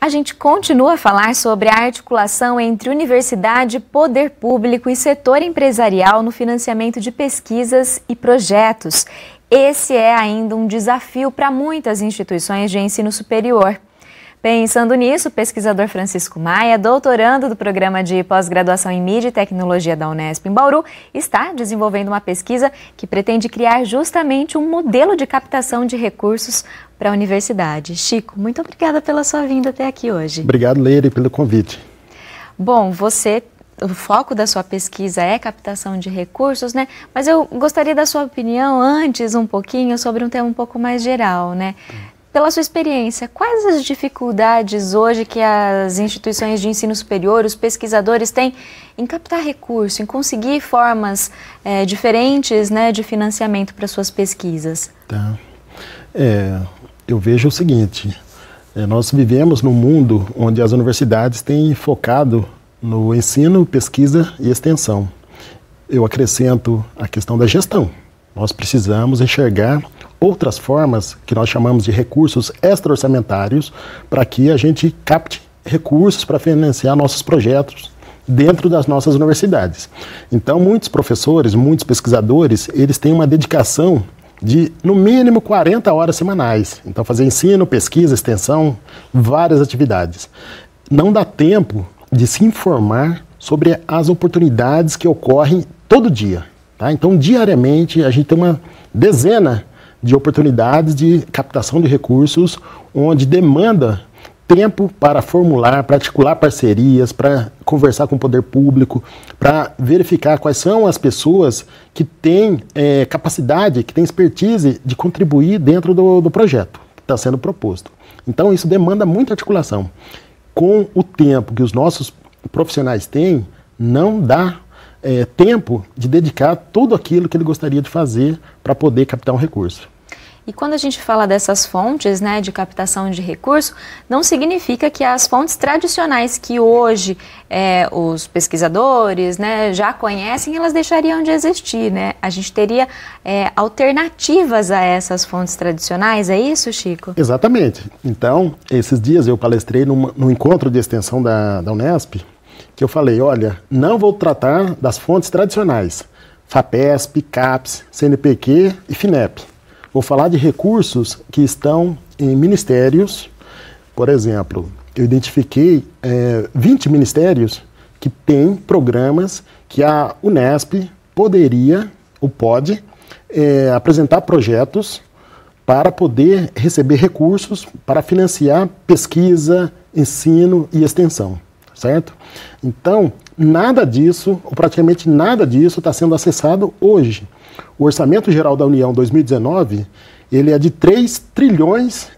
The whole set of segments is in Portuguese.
A gente continua a falar sobre a articulação entre universidade, poder público e setor empresarial no financiamento de pesquisas e projetos. Esse é ainda um desafio para muitas instituições de ensino superior. Pensando nisso, o pesquisador Francisco Maia, doutorando do Programa de Pós-Graduação em Mídia e Tecnologia da Unesp em Bauru, está desenvolvendo uma pesquisa que pretende criar justamente um modelo de captação de recursos para a universidade. Chico, muito obrigada pela sua vinda até aqui hoje. Obrigado, Leire, pelo convite. Bom, o foco da sua pesquisa é captação de recursos, né? Mas eu gostaria da sua opinião antes um pouquinho sobre um tema um pouco mais geral, né? Pela sua experiência, quais as dificuldades hoje que as instituições de ensino superior, os pesquisadores têm em captar recurso, em conseguir formas diferentes, né, de financiamento para suas pesquisas? Tá. Eu vejo o seguinte, nós vivemos num mundo onde as universidades têm focado no ensino, pesquisa e extensão. Eu acrescento a questão da gestão. Nós precisamos enxergar outras formas que nós chamamos de recursos extra-orçamentários para que a gente capte recursos para financiar nossos projetos dentro das nossas universidades. Então, muitos professores, muitos pesquisadores, eles têm uma dedicação de, no mínimo, 40 horas semanais. Então, fazer ensino, pesquisa, extensão, várias atividades. Não dá tempo de se informar sobre as oportunidades que ocorrem todo dia. Tá? Então, diariamente, a gente tem uma dezena de oportunidades de captação de recursos, onde demanda tempo para formular, para articular parcerias, para conversar com o poder público, para verificar quais são as pessoas que têm capacidade, que têm expertise de contribuir dentro do projeto que está sendo proposto. Então, isso demanda muita articulação. Com o tempo que os nossos profissionais têm, não dá tempo de dedicar tudo aquilo que ele gostaria de fazer para poder captar um recurso. E quando a gente fala dessas fontes, né, de captação de recurso, não significa que as fontes tradicionais que hoje os pesquisadores, né, já conhecem, elas deixariam de existir, né? A gente teria alternativas a essas fontes tradicionais, é isso, Chico? Exatamente. Então, esses dias eu palestrei num encontro de extensão da Unesp, que eu falei, olha, não vou tratar das fontes tradicionais, FAPESP, CAPES, CNPq e FINEP. Vou falar de recursos que estão em ministérios. Por exemplo, eu identifiquei 20 ministérios que têm programas que a Unesp poderia, ou pode, apresentar projetos para poder receber recursos para financiar pesquisa, ensino e extensão. Certo? Então, nada disso, ou praticamente nada disso, está sendo acessado hoje. O Orçamento Geral da União 2019, ele é de 3,5 trilhões,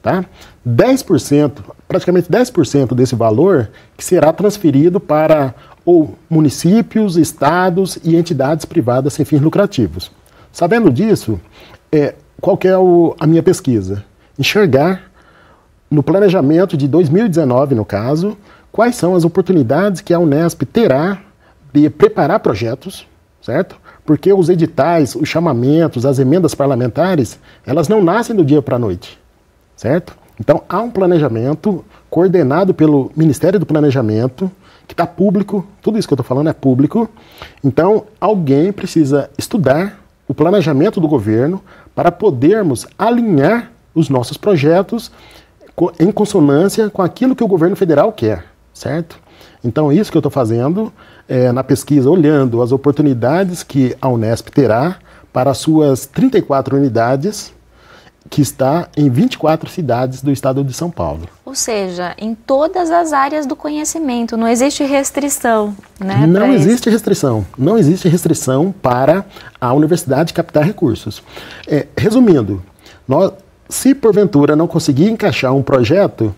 tá? 10%, praticamente 10% desse valor que será transferido para ou municípios, estados e entidades privadas sem fins lucrativos. Sabendo disso, qual que é a minha pesquisa? Enxergar no planejamento de 2019, no caso, quais são as oportunidades que a Unesp terá de preparar projetos, certo? Porque os editais, os chamamentos, as emendas parlamentares, elas não nascem do dia para a noite, certo? Então, há um planejamento coordenado pelo Ministério do Planejamento, que está público, tudo isso que eu estou falando é público. Então, alguém precisa estudar o planejamento do governo para podermos alinhar os nossos projetos em consonância com aquilo que o governo federal quer, certo? Então, isso que eu estou fazendo na pesquisa, olhando as oportunidades que a Unesp terá para as suas 34 unidades, que está em 24 cidades do estado de São Paulo. Ou seja, em todas as áreas do conhecimento, não existe restrição, né? Não existe restrição. Não existe restrição para a universidade captar recursos. Resumindo, se porventura não conseguir encaixar um projeto,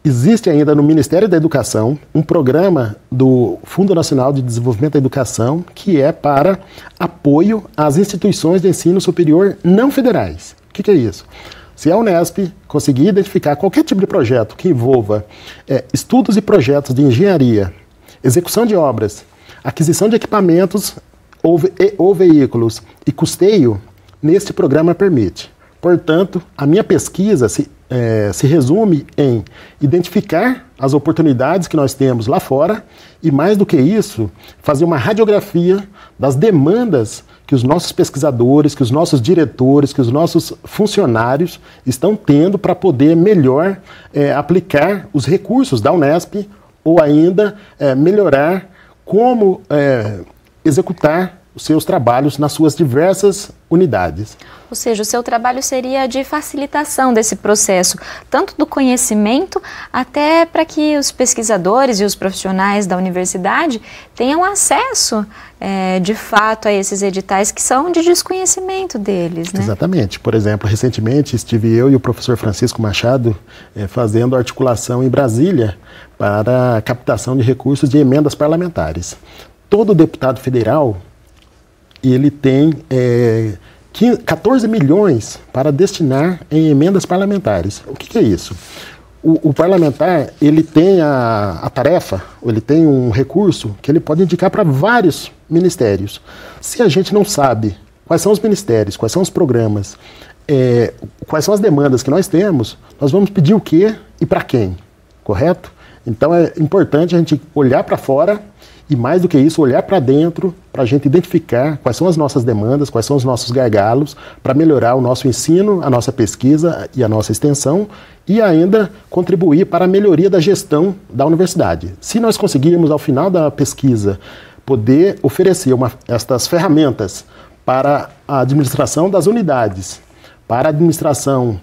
existe ainda no Ministério da Educação um programa do Fundo Nacional de Desenvolvimento da Educação que é para apoio às instituições de ensino superior não federais. O que é isso? Se a Unesp conseguir identificar qualquer tipo de projeto que envolva estudos e projetos de engenharia, execução de obras, aquisição de equipamentos ou veículos e custeio, neste programa permite. Portanto, a minha pesquisa se resume em identificar as oportunidades que nós temos lá fora e, mais do que isso, fazer uma radiografia das demandas que os nossos pesquisadores, que os nossos diretores, que os nossos funcionários estão tendo para poder melhor aplicar os recursos da Unesp ou ainda melhorar como executar os seus trabalhos nas suas diversas unidades. Ou seja, o seu trabalho seria de facilitação desse processo, tanto do conhecimento até para que os pesquisadores e os profissionais da universidade tenham acesso, de fato, a esses editais que são de desconhecimento deles, né? Exatamente. Por exemplo, recentemente estive eu e o professor Francisco Machado fazendo articulação em Brasília para a captação de recursos de emendas parlamentares. Todo deputado federal ele tem 14 milhões para destinar em emendas parlamentares. O que é isso? O parlamentar ele tem a tarefa, ele tem um recurso que ele pode indicar para vários ministérios. Se a gente não sabe quais são os ministérios, quais são os programas, quais são as demandas que nós temos, nós vamos pedir o quê e para quem, correto? Então é importante a gente olhar para fora e, mais do que isso, olhar para dentro para a gente identificar quais são as nossas demandas, quais são os nossos gargalos para melhorar o nosso ensino, a nossa pesquisa e a nossa extensão e ainda contribuir para a melhoria da gestão da universidade. Se nós conseguirmos, ao final da pesquisa, poder oferecer estas ferramentas para a administração das unidades, para a administração,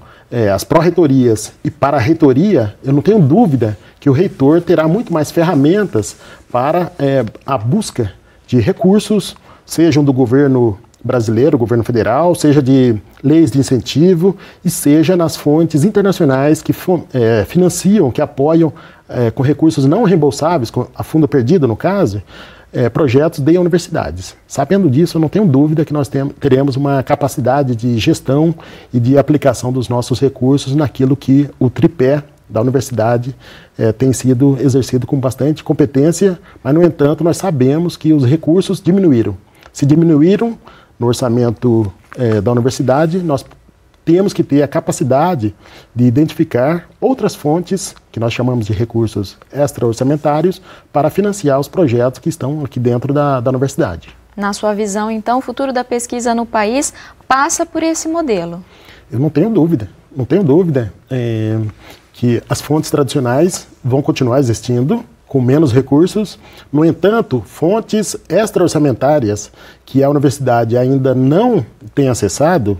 as pró-reitorias e para a reitoria, eu não tenho dúvida que o reitor terá muito mais ferramentas para a busca de recursos, sejam do governo brasileiro, governo federal, seja de leis de incentivo e seja nas fontes internacionais que financiam, que apoiam com recursos não reembolsáveis, a fundo perdido no caso, projetos de universidades. Sabendo disso, eu não tenho dúvida que nós teremos uma capacidade de gestão e de aplicação dos nossos recursos naquilo que o tripé da universidade tem sido exercido com bastante competência, mas, no entanto, nós sabemos que os recursos diminuíram. Se diminuíram no orçamento da universidade, nós temos que ter a capacidade de identificar outras fontes, que nós chamamos de recursos extra-orçamentários, para financiar os projetos que estão aqui dentro da universidade. Na sua visão, então, o futuro da pesquisa no país passa por esse modelo? Eu não tenho dúvida que as fontes tradicionais vão continuar existindo, com menos recursos. No entanto, fontes extra-orçamentárias que a universidade ainda não tem acessado,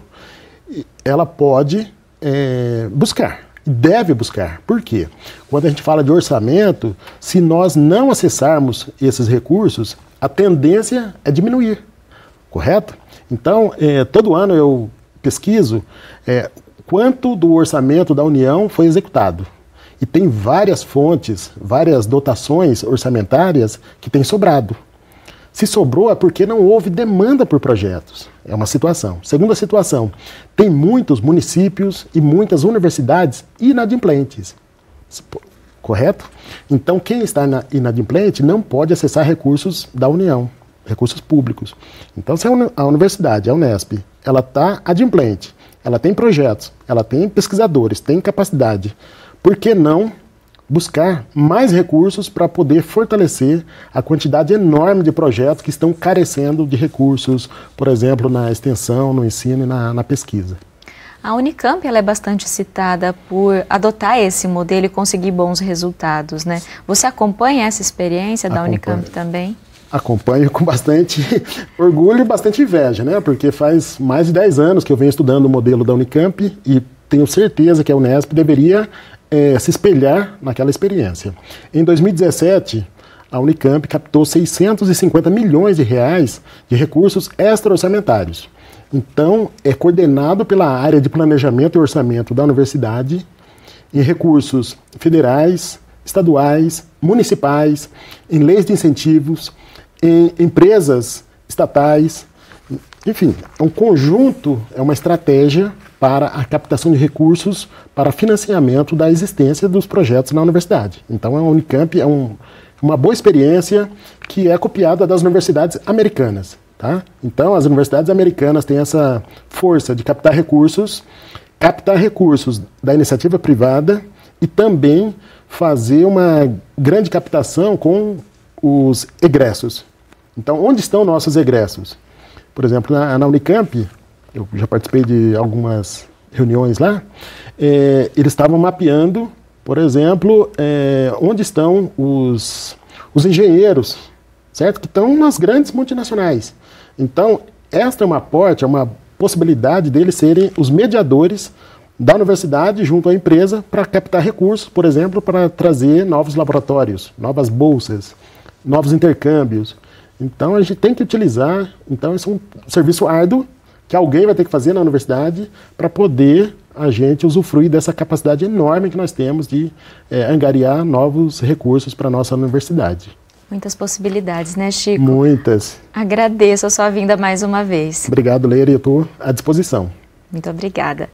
ela pode buscar, deve buscar. Por quê? Quando a gente fala de orçamento, se nós não acessarmos esses recursos, a tendência é diminuir, correto? Então, todo ano eu pesquiso quanto do orçamento da União foi executado. E tem várias fontes, várias dotações orçamentárias que têm sobrado. Se sobrou é porque não houve demanda por projetos. É uma situação. Segunda situação, tem muitos municípios e muitas universidades inadimplentes. Correto? Então, quem está inadimplente não pode acessar recursos da União, recursos públicos. Então, se a universidade, a Unesp, ela está adimplente, ela tem projetos, ela tem pesquisadores, tem capacidade, por que não buscar mais recursos para poder fortalecer a quantidade enorme de projetos que estão carecendo de recursos, por exemplo, na extensão, no ensino e na pesquisa? A Unicamp ela é bastante citada por adotar esse modelo e conseguir bons resultados, né? Você acompanha essa experiência da Unicamp também? Acompanho com bastante orgulho e bastante inveja, né? Porque faz mais de 10 anos que eu venho estudando o modelo da Unicamp e tenho certeza que a Unesp deveria se espelhar naquela experiência. Em 2017, a Unicamp captou 650 milhões de reais de recursos extra-orçamentários. Então, é coordenado pela área de planejamento e orçamento da universidade em recursos federais, estaduais, municipais, em leis de incentivos, em empresas estatais, enfim, é um conjunto, é uma estratégia para a captação de recursos para financiamento da existência dos projetos na universidade. Então, a Unicamp é uma boa experiência que é copiada das universidades americanas. Tá? Então, as universidades americanas têm essa força de captar recursos captar recursos da iniciativa privada e também fazer uma grande captação com os egressos. Então, onde estão nossos egressos? Por exemplo, na Unicamp, eu já participei de algumas reuniões lá, eles estavam mapeando, por exemplo, onde estão os engenheiros, certo? Que estão nas grandes multinacionais. Então, esta é uma possibilidade deles serem os mediadores da universidade junto à empresa para captar recursos, por exemplo, para trazer novos laboratórios, novas bolsas, novos intercâmbios. Então, a gente tem que utilizar, então, esse é um serviço árduo que alguém vai ter que fazer na universidade para poder a gente usufruir dessa capacidade enorme que nós temos de angariar novos recursos para a nossa universidade. Muitas possibilidades, né, Chico? Muitas. Agradeço a sua vinda mais uma vez. Obrigado, Leira, eu estou à disposição. Muito obrigada.